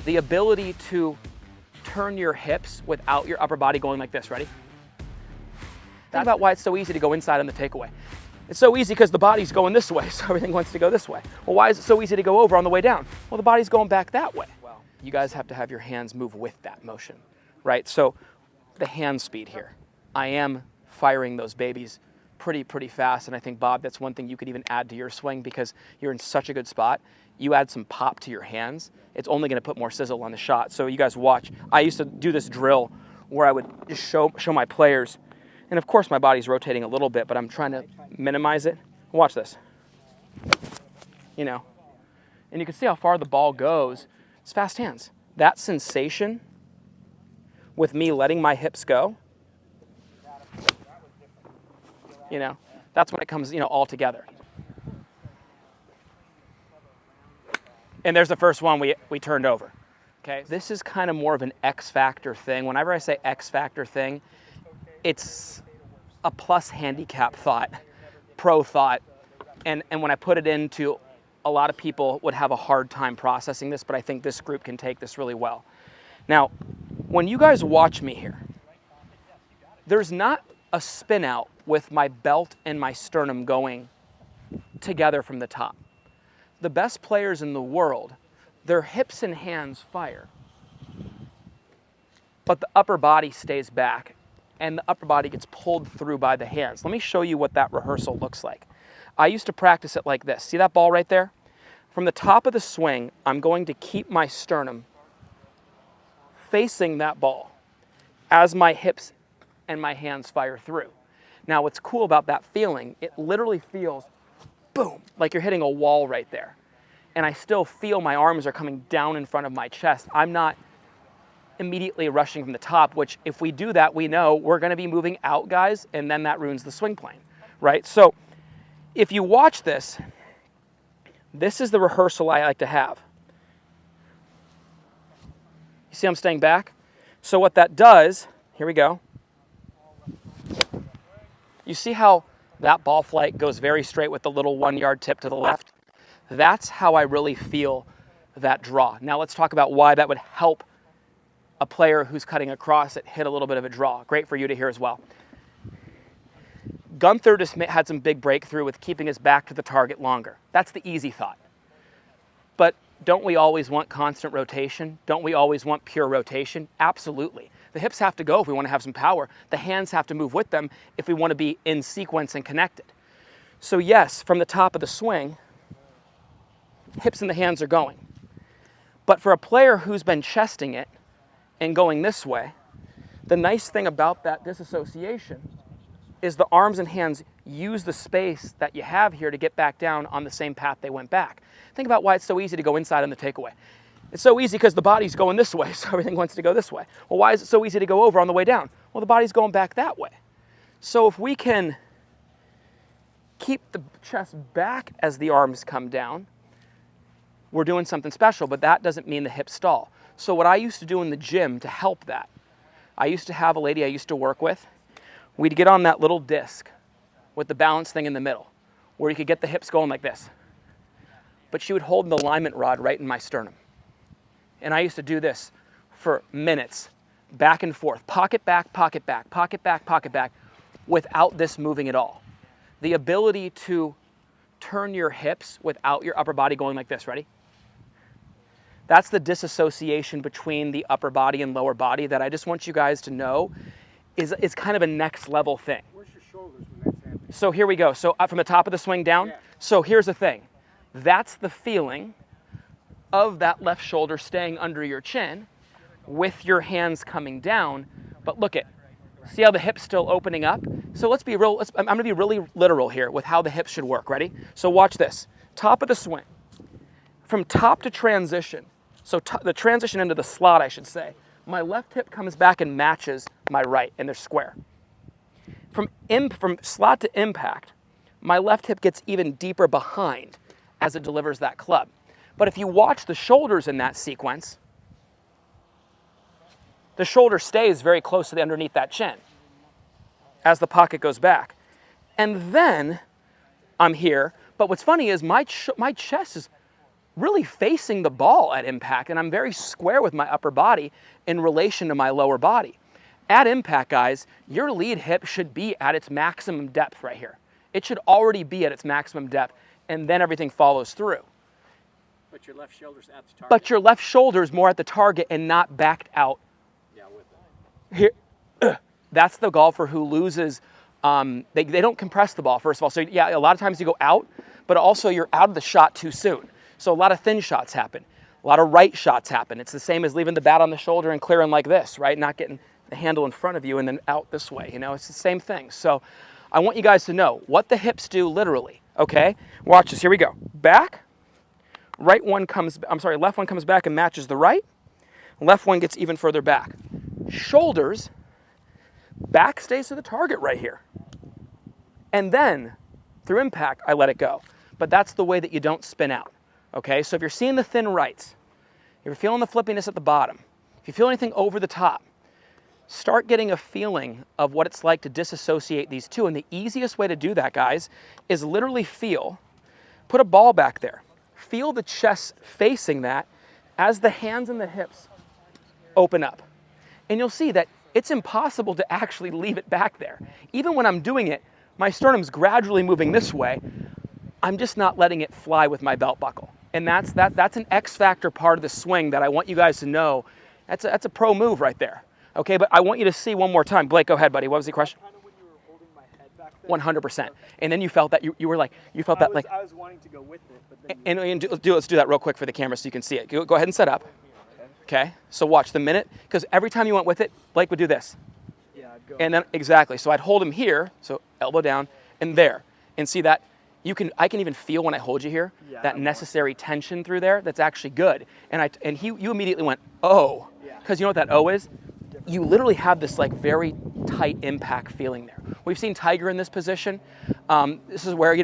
the ability to turn your hips without your upper body going like this. Ready? Think about why it's so easy to go inside on the takeaway. It's so easy because the body's going this way, so everything wants to go this way. Well, why is it so easy to go over on the way down? Well, the body's going back that way. Well, you guys have to have your hands move with that motion, right? So the hand speed here. I am firing those babies pretty fast, and I think, Bob, that's one thing you could even add to your swing because you're in such a good spot. You add some pop to your hands, it's only going to put more sizzle on the shot. So you guys watch. I used to do this drill where I would just show my players, and of course my body's rotating a little bit, but I'm trying to minimize it. Watch this. You know, and you can see how far the ball goes. It's fast hands. That sensation with me letting my hips go, you know, that's when it comes, you know, all together. And there's the first one we turned over. Okay, this is kind of more of an X factor thing. Whenever I say X factor thing, it's a plus handicap thought, pro thought. And when I put it into, a lot of people would have a hard time processing this, but I think this group can take this really well. Now, when you guys watch me here, there's not a spin out with my belt and my sternum going together from the top. The best players in the world, their hips and hands fire, but the upper body stays back and the upper body gets pulled through by the hands. Let me show you what that rehearsal looks like. I used to practice it like this. See that ball right there? From the top of the swing, I'm going to keep my sternum facing that ball as my hips and my hands fire through. Now, what's cool about that feeling, it literally feels, boom, like you're hitting a wall right there. And I still feel my arms are coming down in front of my chest. I'm not immediately rushing from the top, which if we do that, we know we're gonna be moving out, guys, and then that ruins the swing plane, right? So if you watch this, this is the rehearsal I like to have. You see I'm staying back? So what that does, here we go. You see how that ball flight goes very straight with the little 1 yard tip to the left? That's how I really feel that draw. Now let's talk about why that would help a player who's cutting across it hit a little bit of a draw. Great for you to hear as well. Gunther just had some big breakthrough with keeping his back to the target longer. That's the easy thought. But don't we always want constant rotation? Don't we always want pure rotation? Absolutely. The hips have to go if we want to have some power. The hands have to move with them if we want to be in sequence and connected. So yes, from the top of the swing, hips and the hands are going. But for a player who's been chesting it and going this way, the nice thing about that disassociation is the arms and hands use the space that you have here to get back down on the same path they went back. Think about why it's so easy to go inside on the takeaway. It's so easy because the body's going this way, so everything wants to go this way. Well, why is it so easy to go over on the way down? Well, the body's going back that way. So if we can keep the chest back as the arms come down, we're doing something special, but that doesn't mean the hips stall. So what I used to do in the gym to help that, I used to have a lady I used to work with. We'd get on that little disc with the balance thing in the middle, where you could get the hips going like this. But she would hold the alignment rod right in my sternum. And I used to do this for minutes, back and forth, pocket back, pocket back, pocket back, pocket back, without this moving at all. The ability to turn your hips without your upper body going like this, ready? That's the disassociation between the upper body and lower body that I just want you guys to know is kind of a next level thing. Where's your shoulders when that's happening? So here we go. So from the top of the swing down. Yeah. So here's the thing. That's the feeling of that left shoulder staying under your chin with your hands coming down. But look at, see how the hip's still opening up? So let's be real, I'm gonna be really literal here with how the hips should work, ready? So watch this, top of the swing. From top to transition, so the transition into the slot, I should say, my left hip comes back and matches my right, and they're square. From slot to impact, my left hip gets even deeper behind as it delivers that club. But if you watch the shoulders in that sequence, the shoulder stays very close to the underneath that chin as the pocket goes back. And then I'm here, but what's funny is my chest is really facing the ball at impact, and I'm very square with my upper body in relation to my lower body. At impact, guys, your lead hip should be at its maximum depth right here. It should already be at its maximum depth, and then everything follows through. But your left shoulder's at the target. But your left shoulder's more at the target and not backed out. Yeah, with it. Here, that's the golfer who loses. They don't compress the ball, first of all. So yeah, a lot of times you go out, but also you're out of the shot too soon. So a lot of thin shots happen. A lot of right shots happen. It's the same as leaving the bat on the shoulder and clearing like this, right? Not getting the handle in front of you and then out this way. You know, it's the same thing. So I want you guys to know what the hips do literally, okay? Watch this, here we go. Back, left one comes back and matches the right. Left one gets even further back. Shoulders, back stays to the target right here. And then, through impact, I let it go. But that's the way that you don't spin out, okay? So if you're seeing the thin rights, if you're feeling the flippiness at the bottom, if you feel anything over the top, start getting a feeling of what it's like to disassociate these two. And the easiest way to do that, guys, is literally put a ball back there. Feel the chest facing that as the hands and the hips open up. And you'll see that it's impossible to actually leave it back there. Even when I'm doing it, my sternum's gradually moving this way. I'm just not letting it fly with my belt buckle. And that's an X factor part of the swing that I want you guys to know. That's a pro move right there. Okay, but I want you to see one more time. Blake, go ahead, buddy. What was the question? Kind of when you were holding my head back there. 100%. And then you felt that you were like, you felt that like. I was wanting to go with it, but then Let's do that real quick for the camera so you can see it. Go ahead and set up. Okay, so watch the minute, because every time you went with it, Blake would do this. yeah, I'd go. And then, exactly, so I'd hold him here, so elbow down, and there. And see that, I can even feel when I hold you here, Yeah, that I necessary tension through there, that's actually good. And you immediately went, oh, Yeah. because you know what that O is? You literally have this like very tight impact feeling there. We've seen Tiger in this position. This is where,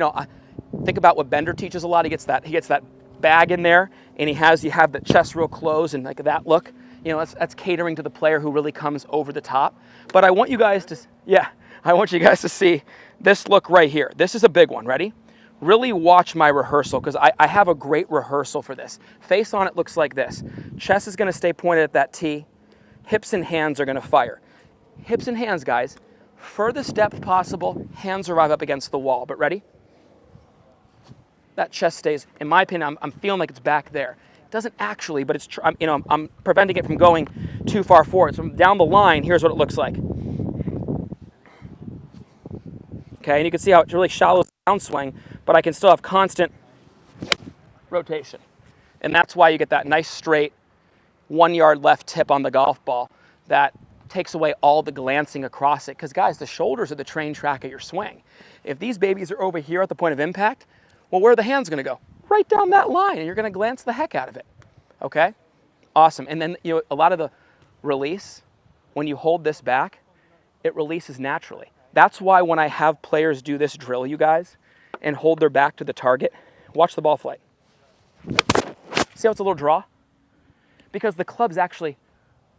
think about what Bender teaches a lot. He gets that bag in there, and you have the chest real close and like that look. That's catering to the player who really comes over the top. But I want you guys to see this look right here. This is a big one. Ready? Really watch my rehearsal, because I have a great rehearsal for this. Face on it looks like this. Chest is going to stay pointed at that T. Hips and hands are going to fire. Hips and hands, guys. Furthest depth possible. Hands arrive up against the wall. But ready? That chest stays. In my opinion, I'm feeling like it's back there. It doesn't actually, but I'm preventing it from going too far forward. So down the line, here's what it looks like. Okay, and you can see how it's really shallow downswing, but I can still have constant rotation. And that's why you get that nice straight 1 yard left tip on the golf ball that takes away all the glancing across it. Because guys, the shoulders are the train track of your swing. If these babies are over here at the point of impact, well, where are the hands going to go? Right down that line, and you're going to glance the heck out of it. Okay? Awesome. And then a lot of the release, when you hold this back, it releases naturally. That's why when I have players do this drill, you guys, and hold their back to the target, watch the ball flight. See how it's a little draw? Because the club's actually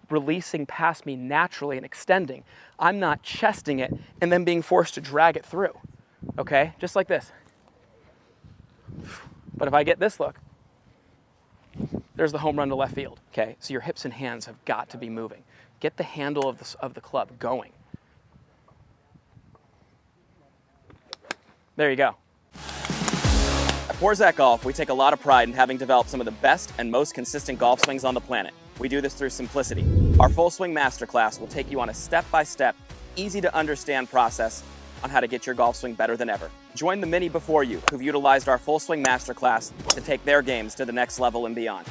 releasing past me naturally and extending. I'm not chesting it and then being forced to drag it through. Okay? Just like this. But if I get this look, there's the home run to left field. Okay? So your hips and hands have got to be moving. Get the handle of the club going. There you go. At Forzak Golf, we take a lot of pride in having developed some of the best and most consistent golf swings on the planet. We do this through simplicity. Our Full Swing Masterclass will take you on a step-by-step, easy-to-understand process on how to get your golf swing better than ever. Join the many before you who've utilized our Full Swing Masterclass to take their games to the next level and beyond.